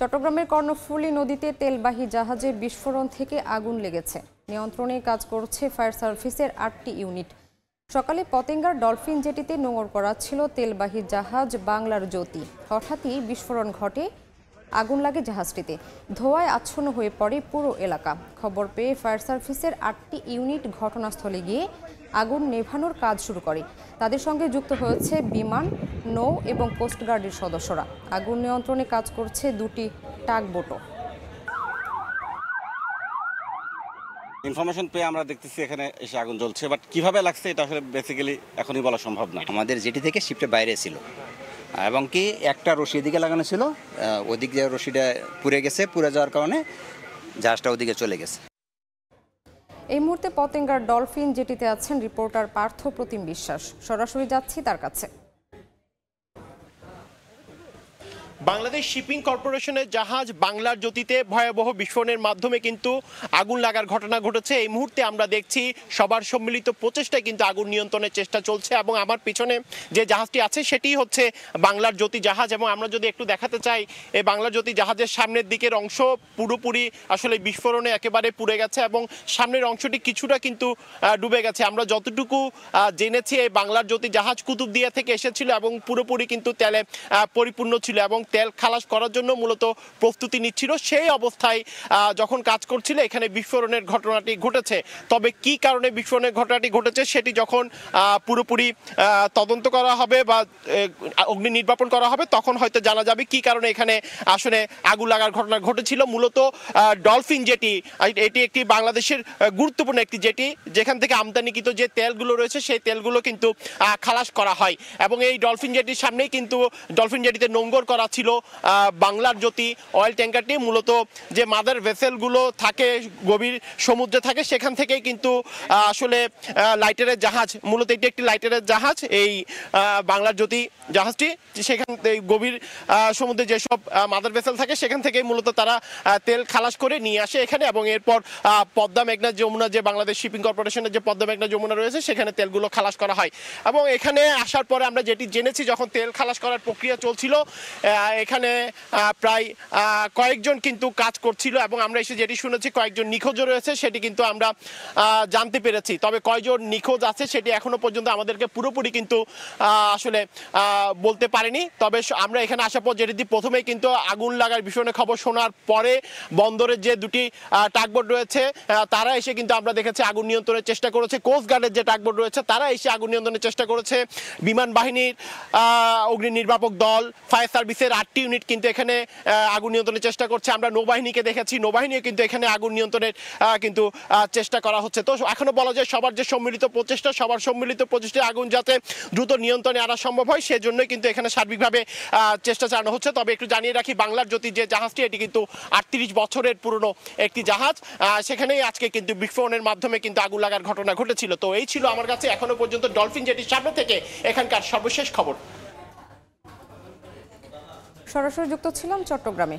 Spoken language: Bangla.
চট্টগ্রামের কর্ণফুলী নদীতে তেলবাহী জাহাজে বিস্ফোরণ থেকে আগুন লেগেছে। নিয়ন্ত্রণে কাজ করছে ফায়ার সার্ভিসের ৮টি ইউনিট। সকালে পতেঙ্গার ডলফিন জেটিতে নোঙর করা ছিল তেলবাহী জাহাজ বাংলার জ্যোতি। হঠাৎই বিস্ফোরণ ঘটে, আগুন লাগে জাহাজটিতে। ধোঁয়ায় আচ্ছন্ন হয়ে পড়ে পুরো এলাকা। খবর পেয়ে ফায়ার সার্ভিসের ৮টি ইউনিট ঘটনাস্থলে গিয়ে আগুন নেভানোর কাজ শুরু করে। তাদের সঙ্গে যুক্ত হয়েছে বিমান, নৌ এবং কোস্টগার্ডের সদস্যরা। আগুন নিয়ন্ত্রণে কাজ করছে 2টি টাগবোটও। ইনফরমেশন পেয়ে আমরা দেখতেছি এখানে এসে আগুন জ্বলছে, বাট কিভাবে লাগছে এটা আসলে বেসিক্যালি এখনই বলা সম্ভব না। আমাদের জেটি থেকে শিপটা বাইরে ছিল এবং কি একটা রশি এদিকে লাগানো ছিল, ওদিক দিয়ে রশিটা পুড়ে গেছে। পুড়ে যাওয়ার কারণে জাহাজটা ওদিকে চলে গেছে। এই মুহূর্তে পতেঙ্গার ডলফিন জেটিতে আছেন রিপোর্টার পার্থ প্রতিম বিশ্বাস। সরাসরি যাচ্ছি তার কাছে। বাংলাদেশ শিপিং কর্পোরেশনের জাহাজ বাংলার জ্যোতিতে ভয়াবহ বিস্ফোরণের মাধ্যমে কিন্তু আগুন লাগার ঘটনা ঘটেছে। এই মুহূর্তে আমরা দেখছি সবার সম্মিলিত প্রচেষ্টায় কিন্তু আগুন নিয়ন্ত্রণের চেষ্টা চলছে এবং আমার পিছনে যে জাহাজটি আছে সেটি হচ্ছে বাংলার জ্যোতি জাহাজ। এবং আমরা যদি একটু দেখাতে চাই, এই বাংলার জ্যোতি জাহাজের সামনের দিকের অংশ পুরোপুরি আসলে বিস্ফোরণে একেবারে পুড়ে গেছে এবং সামনের অংশটি কিছুটা কিন্তু ডুবে গেছে। আমরা যতটুকু জেনেছি, এই বাংলার জ্যোতি জাহাজ কুতুবদিয়া থেকে এসেছিল এবং পুরোপুরি কিন্তু তেলে পরিপূর্ণ ছিল এবং তেল খালাস করার জন্য মূলত প্রস্তুতি নিচ্ছিল। সেই অবস্থায় যখন কাজ করছিল এখানে বিস্ফোরণের ঘটনাটি ঘটেছে। তবে কি কারণে বিস্ফোরণের ঘটনাটি ঘটেছে সেটি যখন পুরোপুরি তদন্ত করা হবে বা অগ্নি নির্বাপন করা হবে তখন হয়তো জানা যাবে কি কারণে এখানে আসলে আগুন লাগার ঘটনা ঘটেছিল। মূলত ডলফিন জেটি, এটি একটি বাংলাদেশের গুরুত্বপূর্ণ একটি জেটি, যেখান থেকে আমদানিকৃত যে তেলগুলো রয়েছে সেই তেলগুলো কিন্তু খালাস করা হয় এবং এই ডলফিন জেটির সামনেই কিন্তু ডলফিন জেটিতে নোঙর করা ছিল বাংলার জ্যোতি অয়েল ট্যাঙ্কারটি। মূলত যে মাদার ভেসেলগুলো থাকে গভীর সমুদ্রে থাকে সেখান থেকেই কিন্তু আসলে লাইটারের জাহাজ, মূলত এটি একটি লাইটারের জাহাজ, এই বাংলার জ্যোতি জাহাজটি সেখান থেকে গভীর সমুদ্রে যেসব মাদার ভেসেল থাকে সেখান থেকেই মূলত তারা তেল খালাস করে নিয়ে আসে এখানে এবং এরপর পদ্মা মেঘনা যমুনা, যে বাংলাদেশ শিপিং কর্পোরেশনের যে পদ্মা মেঘনা যমুনা রয়েছে সেখানে তেলগুলো খালাস করা হয়। এবং এখানে আসার পরে আমরা যেটি জেনেছি, যখন তেল খালাস করার প্রক্রিয়া চলছিল এখানে প্রায় কয়েকজন কিন্তু কাজ করছিল এবং আমরা এসে যেটি শুনেছি কয়েকজন নিখোঁজ রয়েছে সেটি কিন্তু আমরা জানতে পেরেছি। তবে কয়জন নিখোঁজ আছে সেটি এখনো পর্যন্ত আমাদেরকে পুরোপুরি কিন্তু আসলে বলতে পারেনি। তবে আমরা এখানে আসার পর যেটি প্রথমেই কিন্তু আগুন লাগার বিস্ফোরণের খবর শোনার পরে বন্দরের যে 2টি টাগবোট রয়েছে তারা এসে কিন্তু আমরা দেখেছি আগুন নিয়ন্ত্রণের চেষ্টা করেছে। কোস্টগার্ডের যে টাগবোট রয়েছে তারা এসে আগুন নিয়ন্ত্রণের চেষ্টা করেছে। বিমান বাহিনীর অগ্নি নির্বাপক দল, ফায়ার সার্ভিসের 8টি ইউনিট কিন্তু এখানে আগুন নিয়ন্ত্রণের চেষ্টা করছে। আমরা নৌবাহিনীকে দেখেছি, নৌবাহিনীও কিন্তু এখানে আগুন নিয়ন্ত্রণের কিন্তু চেষ্টা করা হচ্ছে। তো এখনো বলা যায় সবার যে সম্মিলিত প্রচেষ্টা, সবার সম্মিলিত প্রচেষ্টায় আগুন যাতে দ্রুত নিয়ন্ত্রণে আনা সম্ভব হয় সেজন্যই কিন্তু এখানে সার্বিকভাবে চেষ্টা চালানো হচ্ছে। তবে একটু জানিয়ে রাখি, বাংলার জ্যোতি যে জাহাজটি এটি কিন্তু 38 বছরের পুরনো একটি জাহাজ। সেখানেই আজকে কিন্তু বিস্ফোরণের মাধ্যমে কিন্তু আগুন লাগার ঘটনা ঘটেছিল। তো এই ছিল আমার কাছে এখনো পর্যন্ত ডলফিন জেটির সামনে থেকে এখানকার সর্বশেষ খবর। সরাসরি যুক্ত ছিলাম চট্টগ্রামে।